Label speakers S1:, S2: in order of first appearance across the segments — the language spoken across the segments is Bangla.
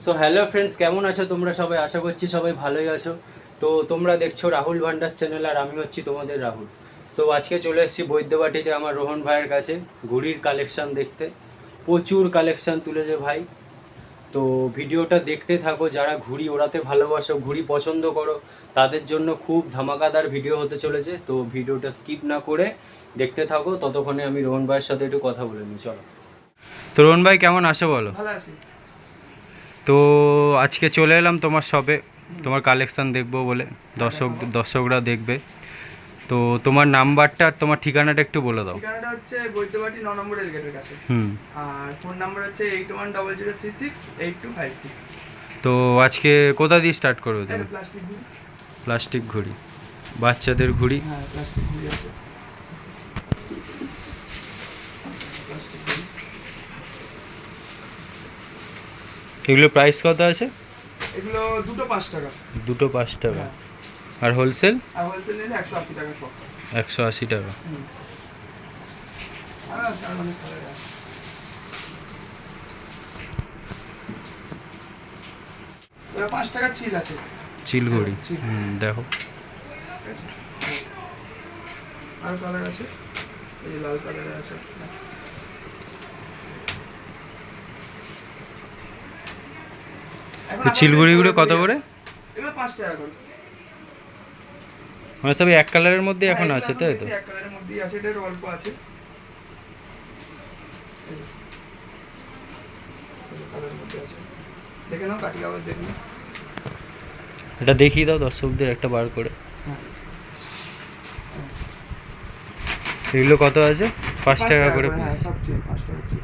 S1: সো হ্যালো ফ্রেন্ডস, কেমন আছো তোমরা সবাই? আশা করছি সবাই ভালোই আছো। তো তোমরা দেখছো রাহুল ভান্ডার চ্যানেল, আর আমি হচ্ছি তোমাদের রাহুল। সো আজকে চলে এসেছি বৈদ্যবাটিতে আমার রোহন ভাইয়ের কাছে ঘুড়ির কালেকশান দেখতে। প্রচুর কালেকশান তুলেছে ভাই। তো ভিডিওটা দেখতে থাকো, যারা ঘুড়ি ওড়াতে ভালোবাসো, ঘুড়ি পছন্দ করো, তাদের জন্য খুব ধামাকাদার ভিডিও হতে চলেছে। তো ভিডিওটা স্কিপ না করে দেখতে থাকো। ততক্ষণে আমি রোহন ভাইয়ের সাথে একটু কথা বলে নিই, চলো। তো রোহন ভাই কেমন আছো বলো?
S2: ভালো আছি।
S1: তো আজকে চলে এলাম তোমার শপে, তোমার কালেকশান দেখবো বলে। দর্শকরা দেখবে। তো তোমার নাম্বারটা আর তোমার ঠিকানাটা একটু বলে দাও।
S2: ঠিকানাটা হচ্ছে বৈদ্যবাটি 9 নম্বর রেলগেটের কাছে। আর ফোন নাম্বার হচ্ছে 8100368256।
S1: তো আজকে কোথা দিয়ে স্টার্ট করবে তুমি?
S2: প্লাস্টিক ঘুড়ি।
S1: প্লাস্টিক ঘুড়ি, বাচ্চাদের ঘুড়ি।
S2: হ্যাঁ, প্লাস্টিক ঘুড়ি আছে। প্লাস্টিক ঘুড়ি।
S1: এগুলো প্রাইস কত আছে?
S2: এগুলো দুটো 5 টাকা।
S1: দুটো 5 টাকা।
S2: হ্যাঁ।
S1: আর হোলসেল?
S2: আর হোলসেল নিলে 180 টাকা সব।
S1: 180 টাকা।
S2: আর অনেক কালার আছে। ওটা 5 টাকা চিল আছে।
S1: চিল ঘুড়ি। দেখো।
S2: ঠিক আছে। আর কালার আছে, এই যে লাল কালার আছে।
S1: চিলঘুড়িগুলো কত করে?
S2: এগুলো 5 টাকা করে।
S1: মানে সব এক কালারের মধ্যে এখন আছে, তাই তো?
S2: এক কালারের মধ্যেই আছে, এটার অল্প আছে। কালারের মধ্যে আছে, দেখে নাও, কাটি আবার দেখুন।
S1: এটা দেখিয়ে দাও দর্শকদের একটা বার করে। এগুলো কত আছে? 5 টাকা করে পিস।
S2: হ্যাঁ, সব ঠিক 5 টাকা ঠিক।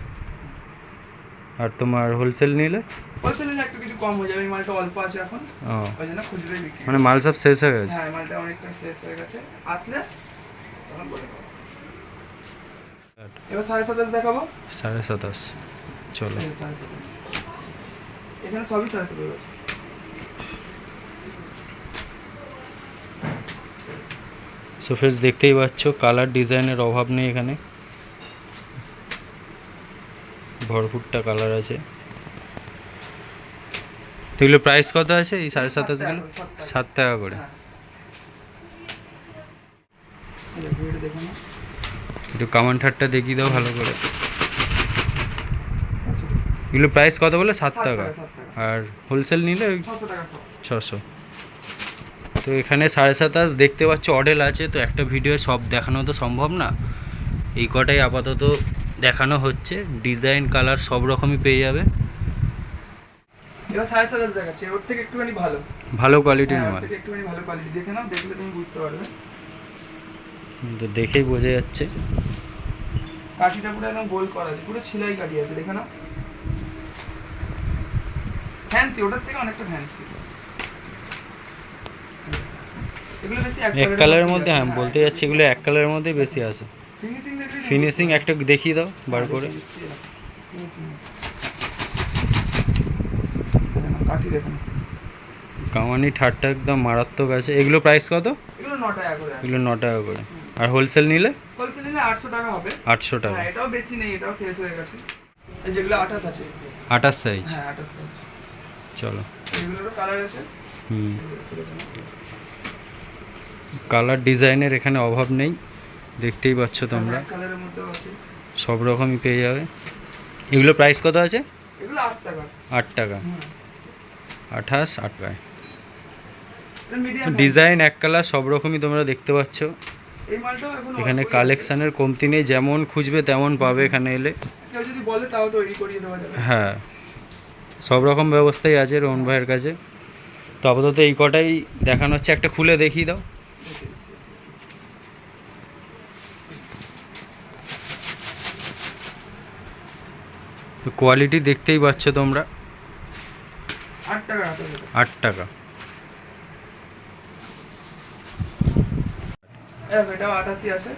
S1: আর তোমার হোলসেল নিলে?
S2: হোলসেল নিলে একটু কিছু কম হয়ে যাবে, এই মালটা অল্প আছে এখন।
S1: ও,
S2: ওই জন্য খুচরোই বিক্রি।
S1: মানে মাল সব শেষ হয়ে গেছে?
S2: হ্যাঁ, মালটা অনেকটা শেষ হয়ে গেছে, আসলে তখন বলে দেবো। এবার 27.5 দেখাবো।
S1: 27.5, চলো।
S2: 27.5 এখানে সবই 27.5 আছে।
S1: সো ফ্রেন্ডস, দেখতেই পাচ্ছ কালার ডিজাইনের অভাব নেই এখানে, ভরপুরটা কালার আছে। তো এগুলো প্রাইস কত আছে এই 27.5গুলো? 7 টাকা করে। একটু কামান ঠাটটা দেখিয়ে দাও ভালো করে। এগুলো প্রাইস কত বলে? 7 টাকা। আর হোলসেল নিলে 600। তো এখানে 27.5 দেখতে পাচ্ছ অডেল আছে। তো একটা ভিডিও সব দেখানো তো সম্ভব না, এই কটাই আপাতত দেখানো হচ্ছে। ডিজাইন কালার সব রকমই পেয়ে যাবে।
S2: এবার 27.5 দেখাচ্ছি, ওর থেকে একটুখানি ভালো
S1: ভালো কোয়ালিটির মাল।
S2: ওর থেকে একটুখানি ভালো কোয়ালিটি, দেখে নাও, দেখলে তুমি বুঝতে পারবে।
S1: তো দেখেই বোঝা যাচ্ছে।
S2: কাঠিটা পুরো একদম গোল করা আছে, পুরো ছিলাই কাঠি আছে, দেখে নাও। ফ্যান্সি, ওটার থেকে অনেকটা ফ্যান্সি। এগুলো বেশি
S1: এক কালারের মধ্যে, হ্যাঁ বলতে যাচ্ছি এগুলো এক কালারের মধ্যে বেশি আছে।
S2: ফিনিশিং দেখলে
S1: ফিনিশিং একটা দেখিয়ে দাও বার করে।
S2: কাঠি দেখুন,
S1: কামানি ঠাটটা একদম মারাত্মক আছে। এগুলো প্রাইস কত?
S2: এগুলো 9 টাকা করে।
S1: এগুলো 9 টাকা করে। আর হোলসেল নিলে?
S2: হোলসেল নিলে 800 টাকা হবে।
S1: 800 টাকা।
S2: হ্যাঁ, এটাও বেশি নেই, এটাও শেষ হয়ে গেছে। এই যেগুলো 28 আছে।
S1: 28 সাইজ।
S2: হ্যাঁ, 28 সাইজ।
S1: চলো।
S2: এগুলোরও কালার আছে।
S1: কালার ডিজাইনের এখানে অভাব নেই, দেখতেই পাচ্ছ তোমরা।
S2: কালারের মধ্যেও আছে,
S1: সব রকমই পেয়ে যাবে। এগুলো প্রাইস কত আছে?
S2: এগুলো 8 টাকা।
S1: 8 টাকা। 28 8 টাকায়।
S2: মিডিয়াম
S1: ডিজাইন এক কালার সব রকমই তোমরা দেখতে পাচ্ছ।
S2: এই মালটাও এখন
S1: এখানে কালেকশানের কমতি নেই, যেমন খুঁজবে তেমন পাবে এখানে এলে।
S2: কেউ যদি বলে তাও তৈরি করিয়ে দেওয়া যাবে।
S1: হ্যাঁ, সব রকম ব্যবস্থাই আছে রোহন ভাইয়ের কাছে। তো আপাতত এই কটাই দেখানো হচ্ছে, একটা খুলে দেখিয়ে দাও। তো কোয়ালিটি দেখতেই পাচ্ছ তোমরা।
S2: 8 টাকা।
S1: 8 টাকা।
S2: এটাও 88 আছে।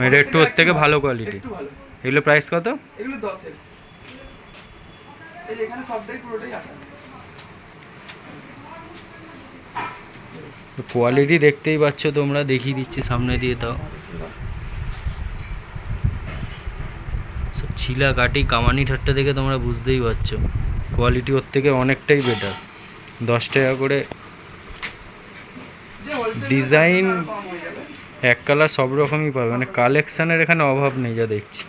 S1: এটা একটু ওর থেকে ভালো কোয়ালিটি।
S2: একটু ভালো।
S1: এগুলো প্রাইস কত?
S2: এগুলো 10 এর। এই যে এখানে সবটাই পুরোটাই 28।
S1: কোয়ালিটি দেখতেই পাচ্ছ তোমরা, দেখিয়ে দিচ্ছি সামনে দিয়ে। তাও সব ছিলা কাটি কামানি ঠাট্টা দেখে তোমরা বুঝতেই পারছো। কোয়ালিটি ওর থেকে অনেকটাই বেটার। 10 টাকা করে
S2: যে হোলসেল
S1: ডিজাইন
S2: কম হয়ে যাবে।
S1: এক কালার সব রকমই পাবে, মানে কালেকশানের এখানে অভাব নেই, যা দেখছি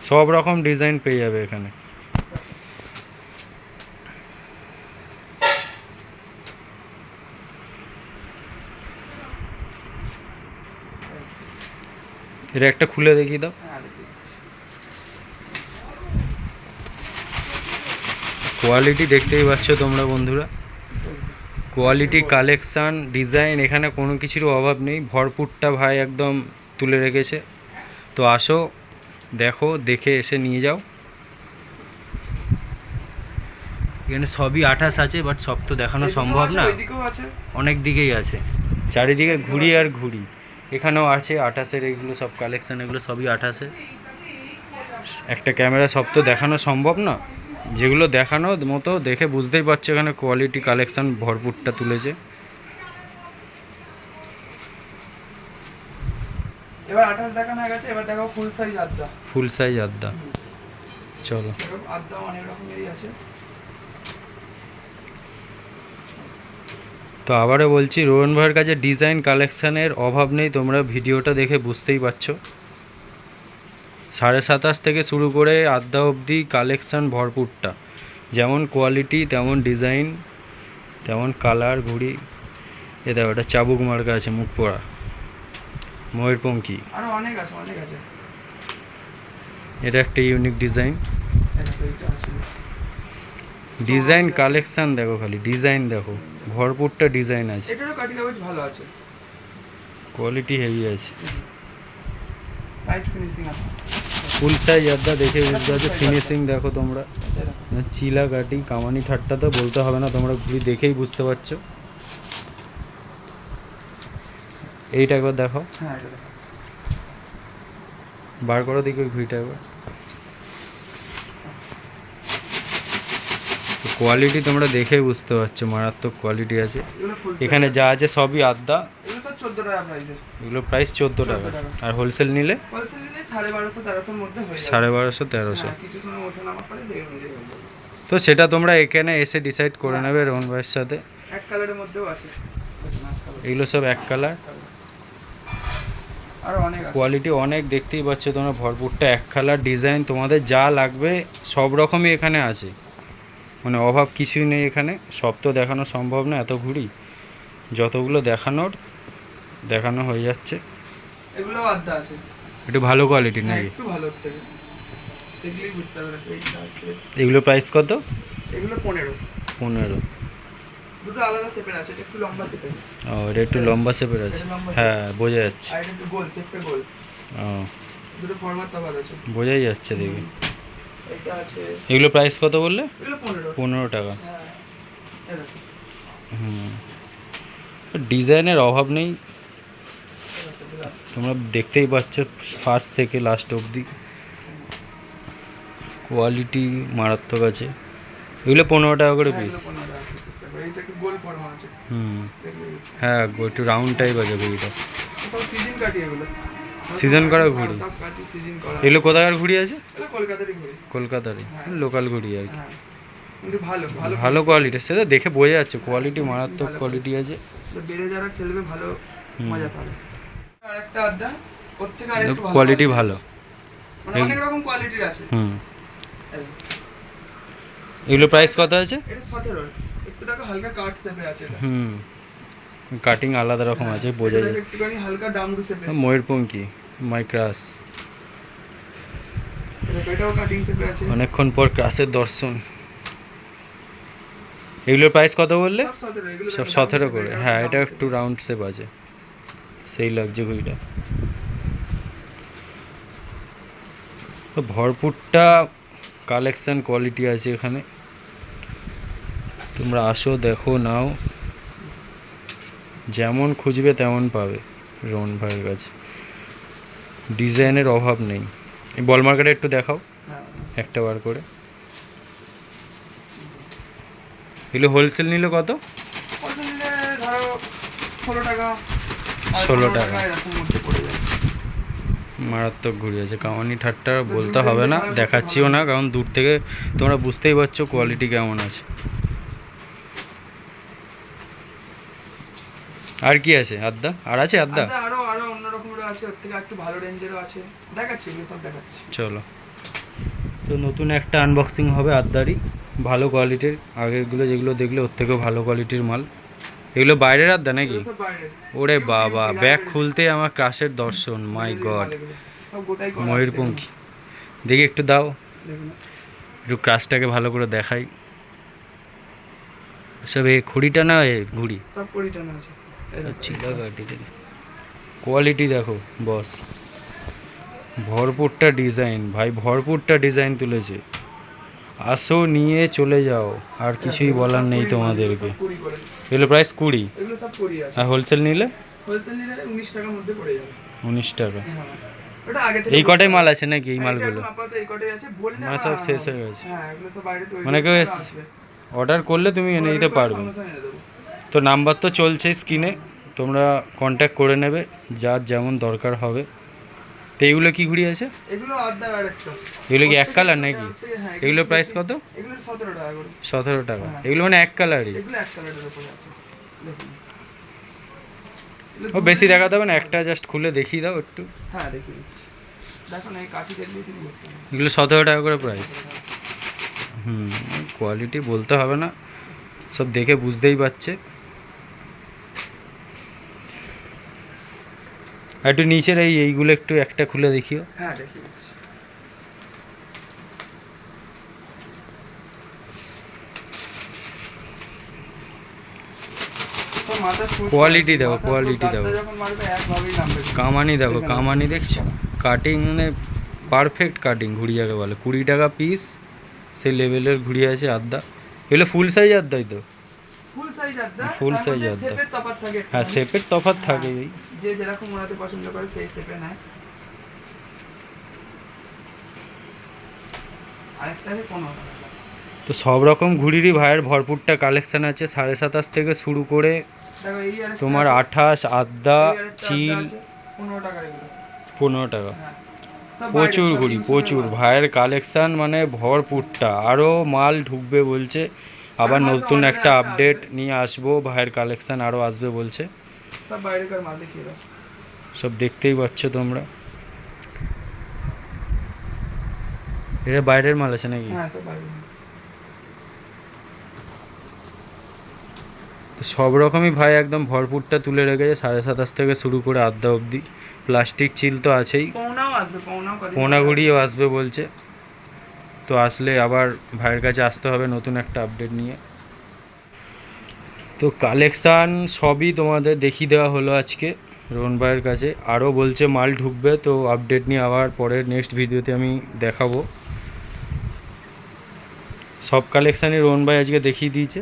S1: সব রকম ডিজাইন পেয়ে যাবে এখানে। এটা একটা খুলে দেখিয়ে দাও।
S2: হ্যাঁ দেখি।
S1: কোয়ালিটি দেখতেই পাচ্ছ তোমরা বন্ধুরা, কোয়ালিটি, কালেকশান, ডিজাইন, এখানে কোনো কিছুর অভাব নেই। ভরপুরটা ভাই একদম তুলে রেখেছে। তো আসো, দেখো, দেখে এসে নিয়ে যাও। এখানে সবই 28 আছে, বাট সব তো দেখানো সম্ভব না,
S2: ওইদিকেও আছে,
S1: অনেক দিকেই আছে, চারিদিকে ঘুরি আর ঘুরি। এখানেও আছে 28-এর, এগুলো সব কালেকশান, এগুলো সবই 28-এর। একটা ক্যামেরা সব তো দেখানো সম্ভব না, যেগুলো দেখানোর মতো দেখে বুঝতেই পারছো এখানে কোয়ালিটি, কালেকশান ভরপুরটা তুলেছে।
S2: এবার 28 দেখানো হয়ে গেছে, এবার দেখো ফুল সাইজ আদ্দা।
S1: ফুল সাইজ আদ্দা, চলো।
S2: এরকম আদ্দা অনেক রকমেরই আছে।
S1: তো আবারও বলছি, রোহন ভাইয়ের কাছে ডিজাইন কালেকশানের অভাব নেই, তোমরা ভিডিওটা দেখে বুঝতেই পারছো। 27.5 থেকে শুরু করে আদ্দা অবধি কালেকশান ভরপুরটা, যেমন কোয়ালিটি তেমন ডিজাইন তেমন কালার। ঘুড়ি এ দেখো, একটা চাবুক মার্কা আছে, মুখ পোড়া, ময়ূরপঙ্খী,
S2: আরো অনেক আছে, অনেক আছে।
S1: এটা একটা ইউনিক ডিজাইন।
S2: দেখো এইটা আছে।
S1: ডিজাইন কালেকশান দেখো, খালি ডিজাইন দেখো, ভরপুরটা ডিজাইন আছে,
S2: এটারও কাটিং কাজ ভালো আছে,
S1: কোয়ালিটি হেভি আছে,
S2: লাইট ফিনিশিং আছে।
S1: ফুল সাইজ আদ্দা দেখে বুঝতে পারছো। ফিনিশিং দেখো তোমরা,
S2: আচ্ছা দেখো।
S1: চিলা কাটি, কামানি ঠাট্টা তো বলতে হবে না, তোমরা ঘুড়ি দেখেই বুঝতে পারছো। এইটা একবার দেখো,
S2: হ্যাঁ এটা দেখো।
S1: বার করো দেখি ওই ঘুড়িটা একবার। কোয়ালিটি তোমরা দেখেই বুঝতে পারছো, মারাত্মক কোয়ালিটি আছে।
S2: এগুলো ফুল
S1: এখানে যা আছে সবই আদ্দা,
S2: এগুলো সব 14 টাকা প্রাইসের।
S1: এগুলো প্রাইস 14 টাকা।
S2: 14 টাকা।
S1: আর হোলসেল নিলে
S2: হোলসেল নিলে 1250-1300 এর মধ্যে হয়ে যাবে।
S1: 1250-1300।
S2: হ্যাঁ, কিছু সময় ওঠা নামা করে সেই অনুযায়ী হয়ে যাবে।
S1: তো সেটা তোমরা এখানে এসে ডিসাইড করে নেবে রোহন ভাইয়ের সাথে।
S2: এক কালারের মধ্যেও আছে,
S1: এগুলো সব এক কালার,
S2: আরো অনেক আছে।
S1: কোয়ালিটি অনেক, দেখতেই পাচ্ছ তোমরা, ভরপুরটা এক কালার। ডিজাইন তোমাদের যা লাগবে সব রকমই এখানে আছে, মানে অভাব কিছুই নেই এখানে। সব তো দেখানো সম্ভব না, এত ঘুড়ি যতগুলো দেখানো হয়ে যাচ্ছে।
S2: এগুলো আদ্দা আছে,
S1: একটু ভালো কোয়ালিটি
S2: হ্যাঁ,
S1: নাকি?
S2: একটু ভালো থেকে দেখলেই বুঝতে পারবে। এইটা আছে,
S1: এগুলো প্রাইস কত?
S2: এগুলো 15।
S1: 15।
S2: দুটো আলাদা শেপের আছে, এটা একটু লম্বা শেপের,
S1: ও, এটা একটু লম্বা শেপের আছে,
S2: এটা লম্বা
S1: হ্যাঁ বোঝা যাচ্ছে।
S2: আর এটা একটু গোল, শেপটা গোল।
S1: ও,
S2: দুটো ফরম্যাট তফাৎ আছে।
S1: বোঝাই যাচ্ছে দেখি।
S2: এটা আছে,
S1: এগুলো প্রাইস কত বললে?
S2: এগুলো 15।
S1: 15 টাকা।
S2: হ্যাঁ এই দেখো,
S1: হুম, ডিজাইনের অভাব নেই,
S2: এই দেখো,
S1: তোমরা দেখতেই পাচ্ছ ফার্স্ট থেকে লাস্ট অবধি কোয়ালিটি মারাত্মক আছে। এগুলো 15 টাকা করে
S2: হ্যাঁ,
S1: পিস।
S2: এগুলো 15 টাকা piece আছে। এইটা একটু গোল ফরম্যাট আছে,
S1: হুম,
S2: দেখলেই বুঝতে
S1: হ্যাঁ, একটু রাউন্ড টাইপ আছে ঘুড়িটা।
S2: পারবে। সব সিজন কাটি এগুলো,
S1: সিজন করা ঘুড়ি।
S2: সব কাটি সিজন করা।
S1: এগুলো কোথাকার ঘুড়ি আছে?
S2: এগুলো কলকাতারই ঘুড়ি।
S1: কলকাতারই, লোকাল ঘুড়ি আর কি।
S2: হ্যাঁ, কিন্তু ভালো ভালো
S1: ভালো কোয়ালিটি, সেটা দেখে বোঝা যাচ্ছে কোয়ালিটি মারাত্মক কোয়ালিটি আছে।
S2: বেড়ে যারা খেলবে ভালো মজা পাবে। আর একটা আড্ডা, ওর থেকে আরেকটু ভালো
S1: কোয়ালিটি ভালো।
S2: মানে অনেক রকম কোয়ালিটির আছে।
S1: হুম,
S2: এই,
S1: এগুলো প্রাইস কত আছে?
S2: এটা 17। একটু দেখো হালকা কাট শেপে আছে এটা।
S1: হুম, কাটিং আলাদা রকম আছে, বোঝা
S2: এটা
S1: যায়।
S2: দেখো একটুখানি হালকা ডামরু শেপে।
S1: ময়ূরপঙ্খী, মাইক্রাস,
S2: এটাও কাটিং শেপে আছে।
S1: অনেকক্ষণ পর ক্রাসের দর্শন। এগুলোর প্রাইস কত বললে?
S2: সব 17, এগুলো
S1: সব
S2: দেখো
S1: 17
S2: round
S1: করে।
S2: shape,
S1: হ্যাঁ,
S2: round
S1: এটা
S2: shape।
S1: একটু রাউন্ড শেপ আছে, সেই লাগছে ঘড়িটা। তো ভরপুরটা কালেকশন কোয়ালিটি আছে এখানে, তোমরা আসো, দেখো, নাও, যেমন খুঁজবে তেমন পাবে রোহন ভাইয়ের কাছে, ডিজাইনের অভাব নেই। এই বল মার্কেটে একটু দেখাও
S2: হ্যাঁ,
S1: একটা বার করে। এগুলো হোলসেল নিলে কত?
S2: কত নিলে ধরো 16 টাকা, আর
S1: 16
S2: 15
S1: টাকা।
S2: এরকম মধ্যে পড়ে যাবে।
S1: মারাত্মক ঘুড়ি আছে। কামানি ঠাট্টা বলতে হবে না, দেখাচ্ছিও না, কারণ দূর থেকে তোমরা বুঝতেই পারছো কোয়ালিটি কেমন আছে। আর কি আছে? আদ্যা আর আছে? আদ্যা
S2: আরো আরো অন্য রকমের আছে, ওর থেকে একটু ভালো রেঞ্জেরও আছে, দেখাচ্ছি এগুলো সব দেখাচ্ছি।
S1: চলো, তো নতুন একটা আনবক্সিং হবে আদ্যারই, ভালো কোয়ালিটির। আগেরগুলো যেগুলো দেখলে ওর থেকেও ভালো কোয়ালিটির মাল। এগুলো বাইরের আদ্যা নাকি?
S2: এগুলো সব বাইরের।
S1: ওরে বাবা, ব্যাগ খুলতে আমার ক্রাশের দর্শন, মাই গড।
S2: সব গোটাই করা আছে,
S1: ময়ূরপঙ্খী, দেখি একটু দাও,
S2: দেখুন।
S1: একটু ক্রাশটাকে ভালো করে দেখাই। সব এ খুঁড়িটা না, এ ঘুড়ি
S2: সব কোটি টানা আছে। এই দেখো,
S1: চিলাগাটি, কোয়ালিটি দেখো বস, ভরপুরটা ডিজাইন ভাই, ভরপুরটা ডিজাইন তুলেছে। আসো নিয়ে চলে যাও, আর কিছুই বলার নেই তোমাদেরকে।
S2: সব কুড়ি করে।
S1: এগুলো প্রাইস 20,
S2: এগুলো সব কুড়ি আছে।
S1: আর হোলসেল নিলে
S2: হোলসেল নিলে 19 টাকার মধ্যে পড়ে যাবে।
S1: 19 টাকা।
S2: হ্যাঁ, ওটা আগে থেকে
S1: এই কটাই মাল আছে নাকি? এই
S2: হ্যাঁ,
S1: মালগুলো
S2: এটা এখন আপাতত এই কটাই আছে, বললে
S1: মানে সব শেষ হয়ে গেছে।
S2: হ্যাঁ, এগুলো সব বাইরে তৈরি
S1: মানে কেউ
S2: করা আসবে।
S1: অর্ডার করলে তুমি এনে দিতে পারবে।
S2: সঙ্গে সঙ্গে এনে দেবো।
S1: তো নাম্বার তো চলছে স্ক্রিনে, তোমরা কন্ট্যাক্ট করে নেবে যার যেমন দরকার হবে। তো এইগুলো কি ঘুড়ি আছে?
S2: এগুলো আদ্যা আরেকটা।
S1: এগুলো কি এক কালার নাকি?
S2: হ্যাঁ,
S1: এগুলো প্রাইস কত?
S2: এগুলো 17 টাকা করে।
S1: 17 টাকা।
S2: হ্যাঁ।
S1: এগুলো মানে এক কালারই?
S2: এগুলো এক কালারের উপরে আছে, দেখুন।
S1: ও বেশি দেখাতে হবে না, একটা জাস্ট খুলে দেখিয়ে দাও একটু।
S2: হ্যাঁ, দেখি দিচ্ছি। দেখো না, এই কাঠি দেখলে তুমি বুঝতে পারবে।
S1: এগুলো 17 টাকা করে প্রাইস। কোয়ালিটি বলতে হবে না, সব দেখে বুঝতেই পারছে। আর একটু নিচের এইগুলো একটু একটা খুলে দেখিও।
S2: হ্যাঁ, দেখি দিচ্ছি। তো মাথা ফুট-
S1: কোয়ালিটি দেখো,
S2: মাথা
S1: কোয়ালিটি
S2: ফুট
S1: দেখো,
S2: গাদা যখন মারবে একভাবেই নামবে।
S1: কামানি দেখো, কামানি দেখছো, কাটিং মানে পারফেক্ট কাটিং। ঘুড়ি যাকে বলে, 20 টাকা পিস, সেই লেভেলের ঘুড়ি আছে আদ্যা। এগুলো ফুল সাইজ আদ্যাই তো?
S2: ফুল সাইজ আদ্যা,
S1: ফুল
S2: তার
S1: সাইজ
S2: মধ্যে
S1: আদ্যা।
S2: শেপের তফাৎ থাকে।
S1: হ্যাঁ, শেপের তফাৎ থাকেই।
S2: যে যেরকম ওনাতে পছন্দ করে সেই শেপে নেয়। আরেকটা আছে 15 টাকা।
S1: তো সব রকম ঘুড়িরই ভাইয়ের ভরপুরটা কালেকশান আছে, 27.5 থেকে শুরু করে
S2: দেখো, এই আরেকটা
S1: তোমার
S2: আছে,
S1: 28, আদ্যা,
S2: এই আরেকটা
S1: চিল,
S2: আদ্যা আছে, 15 টাকার এগুলো।
S1: 15 টাকা।
S2: হ্যাঁ, সব বাইরে,
S1: প্রচুর
S2: সব
S1: ঘুড়ি,
S2: ইউজ
S1: প্রচুর
S2: করে মাল।
S1: ভাইয়ের কালেকশান মানে ভরপুরটা। আরও মাল ঢুকবে বলছে, আবার
S2: আর মাল
S1: নতুন
S2: সব
S1: একটা
S2: আসবে,
S1: আপডেট
S2: আসবে।
S1: নিয়ে আসবো, ভাইয়ের কালেকশান আরও আসবে বলছে।
S2: সব বাইরেকার মাল, দেখিয়ে দাও।
S1: সব দেখতেই পাচ্ছ তোমরা। এটা বাইরের মাল আছে নাকি?
S2: হ্যাঁ, সব বাইরে।
S1: তো সব রকমই ভাই একদম ভরপুরটা তুলে রেখেছে, 27.5 থেকে শুরু করে আদ্যা অবধি। প্লাস্টিক চিল তো আছেই,
S2: পৌনাও আসবে, পৌনাও কদিন
S1: পোনা
S2: পরে
S1: ঘুড়িও আসবে বলছে। তো আসলে আবার ভাইয়ের কাছে আসতে হবে নতুন একটা আপডেট নিয়ে। তো কালেকশান সবই তোমাদের দেখিয়ে দেওয়া হলো আজকে রোহন ভাইয়ের কাছে। আরও বলছে মাল ঢুকবে, তো আপডেট নিয়ে আবার পরের নেক্সট ভিডিওতে আমি দেখাবো। সব কালেকশানই রোহন ভাই আজকে দেখিয়ে দিয়েছে।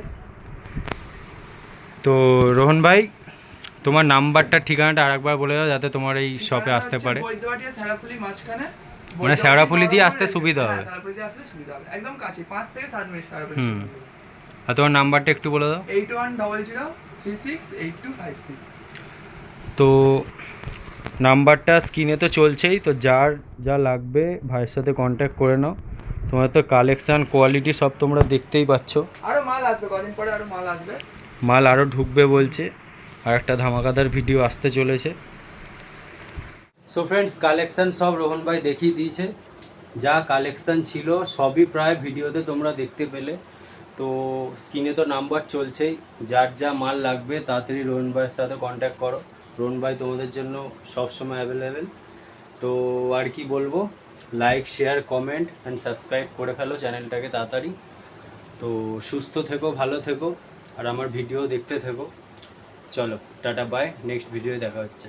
S1: তো রোহন ভাই, তোমার নাম্বারটা ঠিকানাটা আরেকবার বলে দাও, যাতে তোমার এই শপে আসতে পারে।
S2: বৈদ্যবাটি আর শেওড়াফুলি মাঝখানে।
S1: মানে শেওড়াফুলি দিয়ে আসতে সুবিধা হবে।
S2: হ্যাঁ, শেওড়াফুলি দিয়ে আসলে সুবিধা হবে, একদম কাছে, 5 থেকে 7 মিনিট শেওড়াফুলি
S1: হুম।
S2: স্টেশন থেকে।
S1: আর তোমার নাম্বারটা একটু বলে দাও।
S2: 8100368256।
S1: তো নাম্বারটা স্ক্রিনে তো চলছেই, তো যার যা লাগবে ভাইয়ের সাথে কন্ট্যাক্ট করে নাও। তোমার তো কালেকশান কোয়ালিটি সব তোমরা দেখতেই পাচ্ছ।
S2: আরো মাল আসবে, কদিন পরে আরো মাল আসবে।
S1: মাল আরও ঢুকবে বলছে, আর একটা ধামাকাদার ভিডিও আসতে চলেছে। সো ফ্রেন্ডস, কালেকশান সব রোহন ভাই দেখিয়ে দিয়েছে। যা কালেকশান ছিল সবই প্রায় ভিডিওতে তোমরা দেখতে পেলে। তো স্ক্রিনে তো নাম্বার চলছেই, যার যা মাল লাগবে তাড়াতাড়ি রোহন ভাইয়ের সাথে কন্ট্যাক্ট করো। রোহন ভাই তোমাদের জন্য সবসময় অ্যাভেলেবেল। তো আর কি বলবো, like, share, comment and subscribe করে ফেলো চ্যানেলটাকে তাড়াতাড়ি। তো সুস্থ থেকো, ভালো থেকো, আর আমার ভিডিও দেখতে থেকো। চলো টাটা, বাই, নেক্সট ভিডিওয়ে দেখা হচ্ছে।